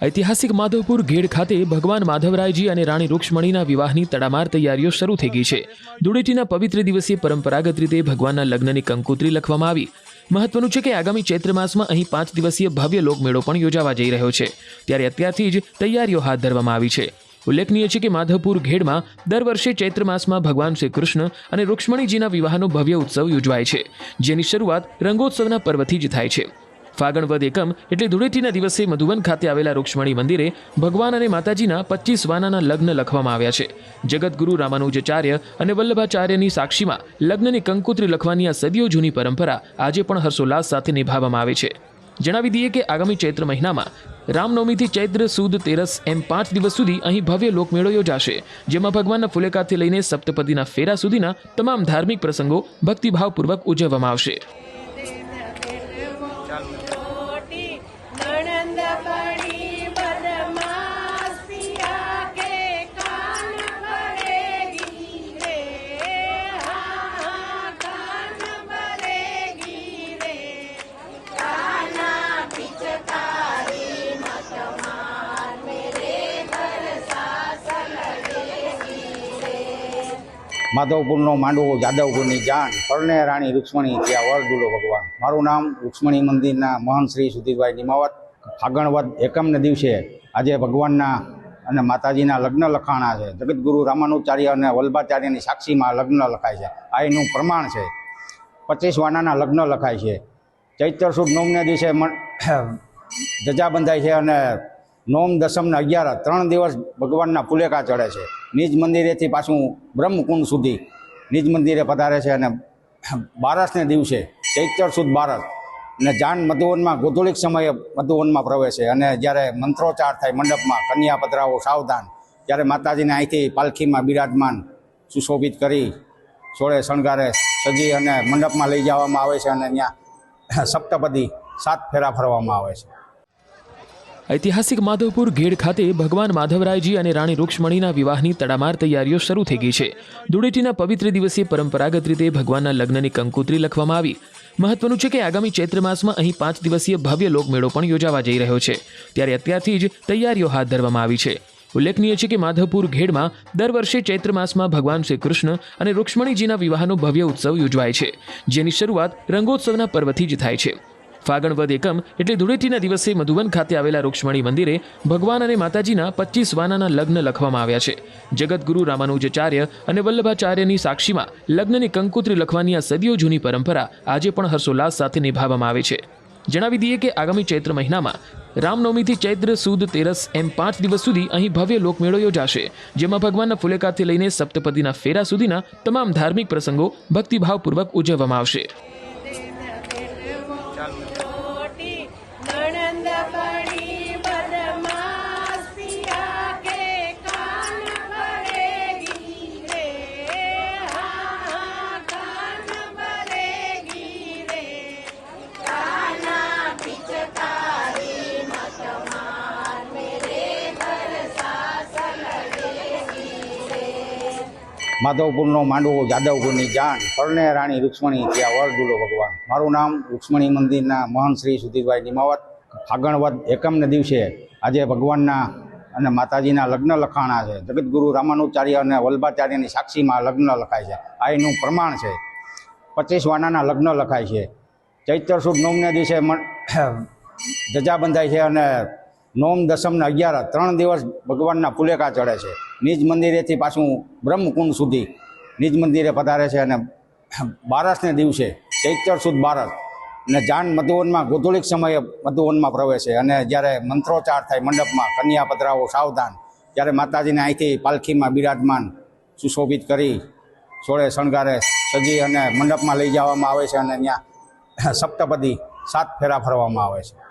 ऐतिहासिक माधवपुर घेड़ खाते भगवान माधवरायजी और राणी रुक्ष्मणीना विवाहनी तड़ामार तैयारीओ शरू थई गई है। धूळेटीना पवित्र दिवसे परंपरागत रीते भगवानना लग्ननी कंकोत्री लखवामां आवी। महत्वनुं छे के आगामी चैत्र मासमां અહીં 5 दिवसीय भव्य લોકમેળો પણ યોજાવા જઈ રહ્યો છે, ત્યારે અત્યારથી જ તૈયારીઓ હાથ ધરવામાં આવી છે। ઉલ્લેખનીય છે કે માધવપુર ઘેડમાં દર વર્ષે ચૈત્ર માસમાં ભગવાન શ્રી કૃષ્ણ અને રૂક્ષ્મણીજીના વિવાહનો ભવ્ય ઉત્સવ યોજવાય છે, જેની શરૂઆત રંગોત્સવના પર્વથી જ થાય છે। ફાગણ વદ એકમ એટલે ધૂળેટીના દિવસે મધુવન ખાતે આવેલા રૂક્ષ્મણી મંદિરે ભગવાન અને માતાજીના 25 વાનાના લગ્ન લખવામાં આવ્યા છે। જગતગુરુ રામાનુજાચાર્ય અને વલ્લભાચાર્યની સાક્ષીમાં લગ્નની કંકોત્રી લખવાની આ સદીઓ જૂની પરંપરા આજે પણ હર્ષોલ્લાસ સાથે નિભાવવામાં આવે છે। જણાવી દઈએ કે આગામી ચૈત્ર મહિનામાં રામનવમીથી ચૈત્ર સુદ તેરસ એમ 5 દિવસ સુધી અહીં ભવ્ય લોકમેળો યોજાશે, જેમાં ભગવાનના ફુલેકાથી લઈને સપ્તપદીના ફેરા સુધીના તમામ ધાર્મિક પ્રસંગો ભક્તિભાવપૂર્વક ઉજવવામાં આવશે। माधवपुरનો માંડવો જાદવપુરની જાણ પરણે રાણી રૂક્ષ્મણી ત્યાં વર દુલો ભગવાન। મારું નામ રૂક્ષ્મણી મંદિરના મહંત શ્રી સુધીરભાઈ નિમાવત। ફાગણ વદ એકમને દિવસે આજે ભગવાનના અને માતાજીના લગ્ન લખાણા છે। જગતગુરુ રામાનુજાચાર્ય અને વલ્લભાચાર્યની સાક્ષીમાં લગ્ન લખાય છે। આ એનું પ્રમાણ છે। 25 વાનાના લગ્ન લખાય છે। ચૈત્ર સુદ નોમને દિવસે ધજા બંધાય છે અને નોમ દસમને 11 3 દિવસ ભગવાનના ફુલેકા ચડે છે। નિજ મંદિરેથી પાછું બ્રહ્મકુંડ સુધી નિજ મંદિરે પધારે છે અને 12ને દિવસે ચૈત્ર સુદ 12 અને જાન મધુવનમાં ગોધુલિક સમયે મધુવનમાં પ્રવેશે અને જ્યારે મંત્રોચ્ચાર થાય મંડપમાં કન્યા પધરાવો સાવધાન, ત્યારે માતાજીને અહીંથી પાલખીમાં બિરાજમાન સુશોભિત કરી સોળે શણગારે સજી અને મંડપમાં લઈ જવામાં આવે છે અને ત્યાં સપ્તપદી 7 ફેરા ફરવામાં આવે છે। ऐतिहासिक माधवपुर घेड़ खाते भगवान माधवरायजी और राणी रुक्ष्मणीना विवाहनी तड़ामार तैयारीओ शरू थई गई है। धूळेटीना पवित्र दिवसे परंपरागत रीते भगवानना लग्ननी कंकोत्री लखवामां आवी। महत्वनुं छे के आगामी चैत्र मासमां અહીં 5 दिवसीय भव्य લોકમેળો પણ યોજાવા જઈ રહ્યો છે, ત્યારે અત્યારથી જ તૈયારીઓ હાથ ધરવામાં આવી છે। ઉલ્લેખનીય છે કે માધવપુર ઘેડમાં દર વર્ષે ચૈત્ર માસમાં ભગવાન શ્રી કૃષ્ણ અને રૂક્ષ્મણીજીના વિવાહનો ભવ્ય ઉત્સવ યોજવાય છે, જેની શરૂઆત રંગોત્સવના પર્વથી જ થાય છે। ફાગણ વદ એકમ એટલે ધૂળેટીના દિવસે મધુવન ખાતે આવેલા રૂક્ષ્મણી મંદિરે ભગવાન અને માતાજીના 25 વાનાના લગ્ન લખવામાં આવ્યા છે। જગતગુરુ રામાનુજાચાર્ય અને વલ્લભાચાર્યની સાક્ષીમાં લગ્નની કંકોત્રી લખવાની આ સદીઓ જૂની પરંપરા આજે પણ હર્ષોલ્લાસ સાથે નિભાવવામાં આવે છે। જણાવી દઈએ કે આગામી ચૈત્ર મહિનામાં રામનવમીથી ચૈત્ર સુદ તેરસ એમ 5 દિવસ સુધી અહીં ભવ્ય લોકમેળો યોજાશે, જેમાં ભગવાનના ફુલેકાથી લઈને સપ્તપદીના ફેરા સુધીના તમામ ધાર્મિક પ્રસંગો ભક્તિભાવપૂર્વક ઉજવવામાં આવશે। માધવપુરનો માંડવો જાદવપુરની જાણ પરણે રાણી રૂક્ષ્મણી ત્યાં વર દુલો ભગવાન। મારું નામ રૂક્ષ્મણી મંદિરના મહંત શ્રી સુધીરભાઈ નિમાવત। ફાગણ વદ એકમને દિવસે આજે ભગવાનના અને માતાજીના લગ્ન લખાણા છે। જગતગુરુ રામાનુજાચાર્ય અને વલ્લભાચાર્યની સાક્ષીમાં લગ્ન લખાય છે। આ એનું પ્રમાણ છે। 25 વાનાના લગ્ન લખાય છે। ચૈત્ર સુદ નોમને દિવસે ધજા બંધાય છે અને નોમ દસમને 11 3 દિવસ ભગવાનના ફુલેકા ચડે છે। નિજ મંદિરેથી પાછું બ્રહ્મકુંડ સુધી નિજ મંદિરે પધારે છે અને 12ને દિવસે ચૈત્ર સુદ 12 અને જાન મધુવનમાં ગોધુલિક સમયે મધુવનમાં પ્રવેશે અને જ્યારે મંત્રોચ્ચાર થાય મંડપમાં કન્યા પધરાવો સાવધાન, ત્યારે માતાજીને અહીંથી પાલખીમાં બિરાજમાન સુશોભિત કરી સોળે શણગારે સજી અને મંડપમાં લઈ જવામાં આવે છે અને ત્યાં સપ્તપદી 7 ફેરા ફરવામાં આવે છે।